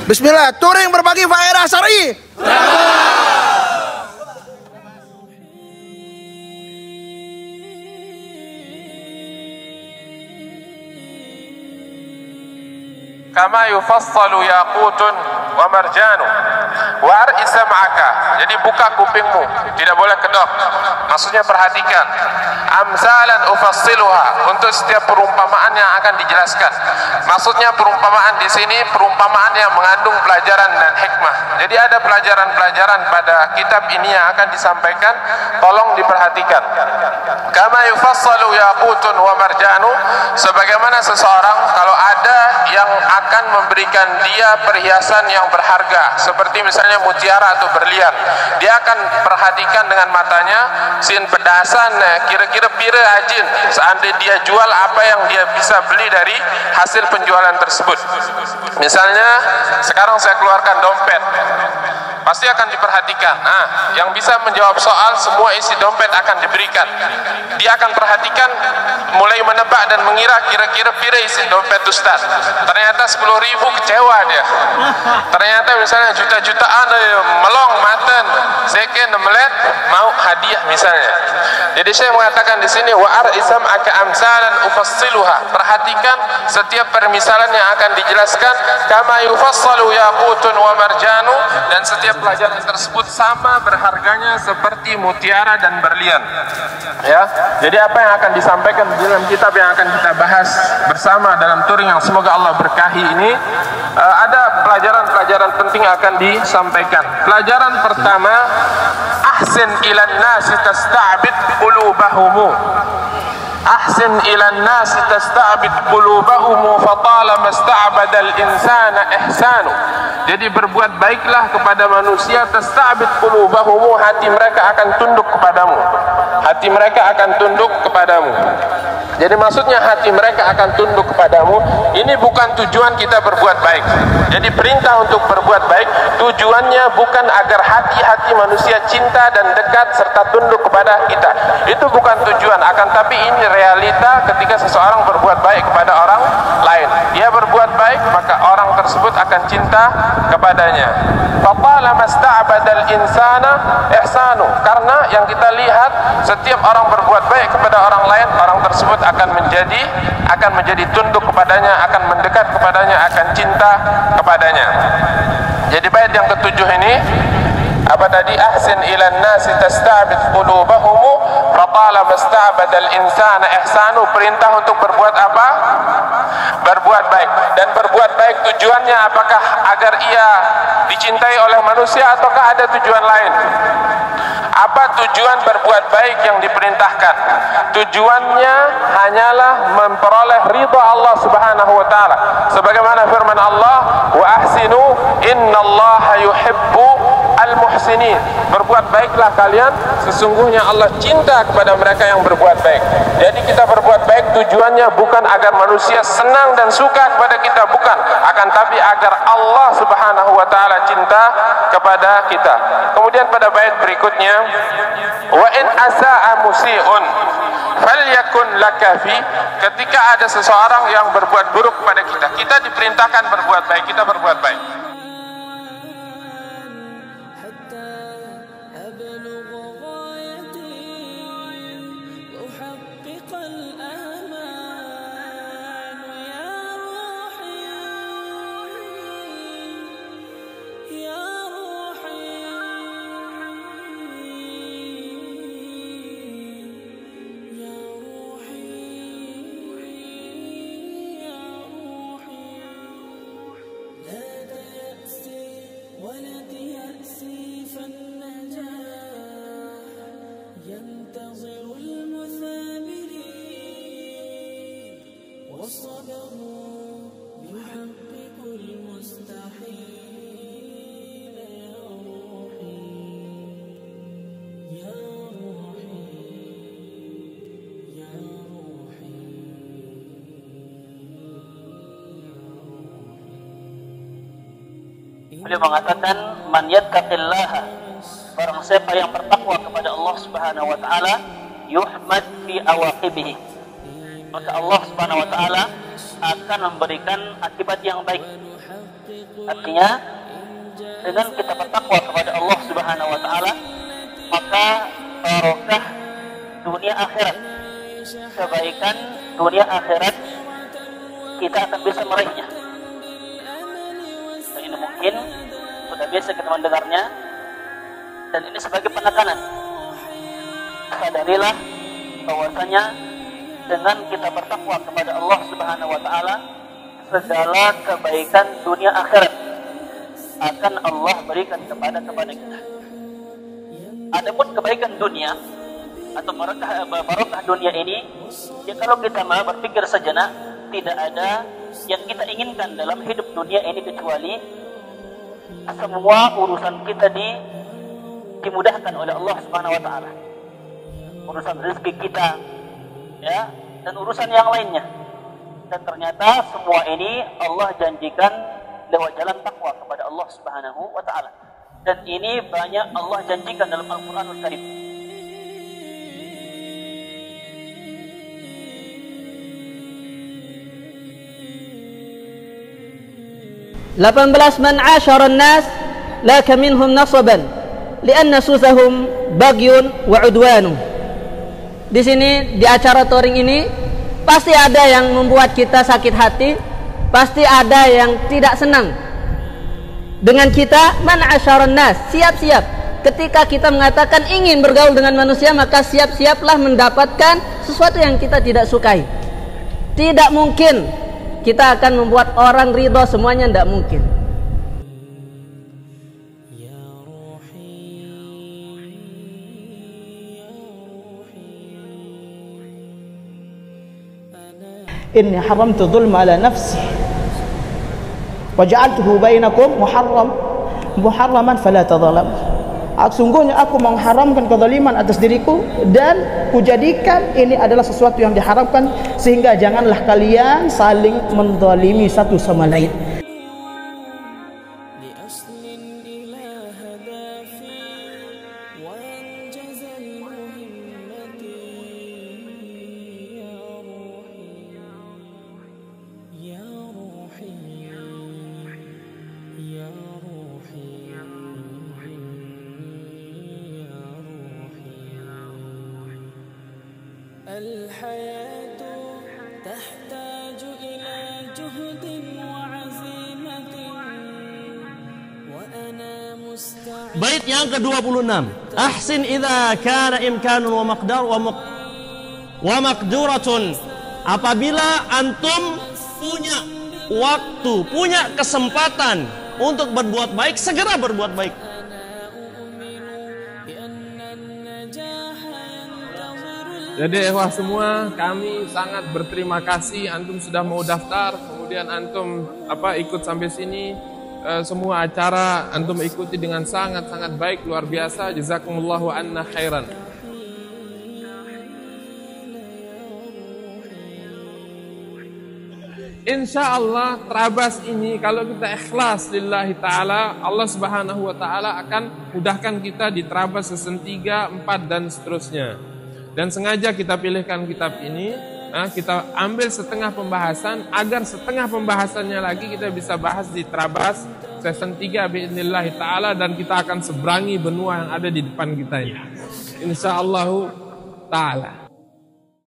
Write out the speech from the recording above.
Bismillah, touring berbagi faedah syar'i. Kama yufassalu yaqutun wa marjanu wa ar'i sam'aka. Jadi buka kupingmu, tidak boleh kedok. Maksudnya perhatikan. Amsalan ufassiluha, untuk setiap perumpamaan yang akan dijelaskan. Maksudnya perumpamaan di sini perumpamaan yang mengandung pelajaran dan hikmah. Jadi ada pelajaran-pelajaran pada kitab ini yang akan disampaikan, tolong diperhatikan. Kama yufassalu yaqutun wa marjanu, sebagaimana seseorang kalau ada yang akan memberikan dia perhiasan yang berharga seperti misalnya mutiara atau berlian, dia akan perhatikan dengan matanya sin pedasan kira-kira pira ajin seandainya dia jual apa yang dia bisa beli dari hasil penjualan tersebut. Misalnya sekarang saya keluarkan dompet, pasti akan diperhatikan. Nah, yang bisa menjawab soal semua isi dompet akan diberikan. Dia akan perhatikan, mulai menebak dan mengira kira-kira pira isi dompet Ustaz. Ternyata 10.000 kecewa dia. Ternyata misalnya juta-jutaan melong maten, second melet mau hadiah misalnya. Jadi saya mengatakan di sini wa arisam aka amsalan ufassiluha. Perhatikan setiap permisalan yang akan dijelaskan, kama yufassalu yaqutun wa marjanu, dan setiap pelajaran tersebut sama berharganya seperti mutiara dan berlian. Ya, jadi apa yang akan disampaikan di dalam kitab yang akan kita bahas bersama dalam touring yang semoga Allah berkahi ini, ada pelajaran-pelajaran penting yang akan disampaikan. Pelajaran pertama, ahsin ilan nasi tasta'bid qulubahumu. Ahsin ilan nasi tasta'bid qulubahumu fatalama sta'badal insana ihsanu. Jadi berbuat baiklah kepada manusia, tasta'bid qulubahumu, hati mereka akan tunduk kepadamu. Hati mereka akan tunduk kepadamu. Jadi maksudnya hati mereka akan tunduk kepadamu. Ini bukan tujuan kita berbuat baik. Jadi perintah untuk berbuat baik tujuannya bukan agar hati-hati manusia cinta dan dekat serta tunduk kepada kita. Itu bukan tujuan, akan tapi ini realita ketika seseorang berbuat baik kepada orang lain. Dia berbuat baik, maka orang tersebut akan cinta kepadanya. Faqala masta'badal insana ihsanu. Karena yang kita lihat, setiap orang berbuat baik kepada orang lain, orang tersebut akan menjadi tunduk kepadanya, akan mendekat kepadanya, akan cinta kepadanya. Jadi bait yang ketujuh ini apa tadi? Ahsin ilan nasi tasta'bid qulubahumu fatala masta'badal insana ihsanu. Perintah untuk berbuat apa? Berbuat baik. Dan berbuat baik tujuannya apakah agar ia dicintai oleh manusia ataukah ada tujuan lain? Apa tujuan berbuat baik yang diperintahkan? Tujuannya hanyalah memperoleh ridha Allah Subhanahu wa taala. Sebagaimana firman Allah, "Wa ahsinu innallaha yuhibbu al-muhsinin." Berbuat baiklah kalian, sesungguhnya Allah cinta kepada mereka yang berbuat baik. Jadi kita berbuat baik tujuannya bukan agar manusia senang dan suka kepada kita, bukan, akan tapi agar Allah Subhanahu wa taala cinta kepada kita. Kemudian pada bait berikutnya, wa in asaa musii'un falyakun lakafi. Ketika ada seseorang yang berbuat buruk kepada kita, kita diperintahkan berbuat baik, kita berbuat baik. Beliau mengatakan, man yattaqillaha, barang siapa yang bertakwa kepada Allah Subhanahu wa taala, yuhmad fi awaqibihi, maka Allah Subhanahu wa taala akan memberikan akibat yang baik Artinya dengan kita bertakwa kepada Allah Subhanahu wa taala, maka barokah dunia akhirat, kebaikan dunia akhirat kita akan bisa meraihnya. Dan ini mungkin sudah biasa kita mendengarnya, dan ini sebagai penekanan. Sadarilah bahwasanya dengan kita bertakwa kepada Allah Subhanahu wa taala, segala kebaikan dunia akhirat akan Allah berikan kepada kita. Adapun kebaikan dunia atau barokah dunia ini, ya kalau kita mau berpikir sejenak, tidak ada yang kita inginkan dalam hidup dunia ini kecuali semua urusan kita dimudahkan oleh Allah Subhanahu wa taala. Urusan rezeki kita, ya, dan urusan yang lainnya. Dan ternyata semua ini Allah janjikan lewat jalan takwa kepada Allah Subhanahu wa taala. Dan ini banyak Allah janjikan dalam Al-Qur'anul Karim. Man ashara an-nas laka minhum nasaban lianna susahum bagyun wa udwanu. Di sini, di acara touring ini, pasti ada yang membuat kita sakit hati, pasti ada yang tidak senang dengan kita. Man asyaron nas, siap-siap. Ketika kita mengatakan ingin bergaul dengan manusia, maka siap-siaplah mendapatkan sesuatu yang kita tidak sukai. Tidak mungkin kita akan membuat orang ridho semuanya, tidak mungkin. Inni haramtu dhulma ala nafsi wa ja'altuhu bainakum muharraman fala tadhalam. Sungguhnya aku mengharamkan kezaliman atas diriku dan kujadikan ini adalah sesuatu yang diharamkan, sehingga janganlah kalian saling menzalimi satu sama lain. الحياة تحتاج إلى جهد وعزيمة وأنا مستعد. Bait yang ke-26. Ahsin idza kana imkanun wa maqduratun. Apabila antum punya waktu, punya kesempatan untuk berbuat baik, segera berbuat baik. Jadi ikhwah semua, kami sangat berterima kasih antum sudah mau daftar, kemudian antum ikut sampai sini. Semua acara antum ikuti dengan sangat-sangat baik, luar biasa. Jazakumullahu anna khairan. Insya Allah Trabas ini kalau kita ikhlas lillahi ta'ala, Allah subhanahu wa ta'ala akan mudahkan kita di Trabas season 3, 4 dan seterusnya. Dan sengaja kita pilihkan kitab ini, kita ambil setengah pembahasan, agar setengah pembahasannya lagi kita bisa bahas di Trabas season 3 bi'idnillahi ta'ala, dan kita akan seberangi benua yang ada di depan kita ini. Insyaallah ta'ala.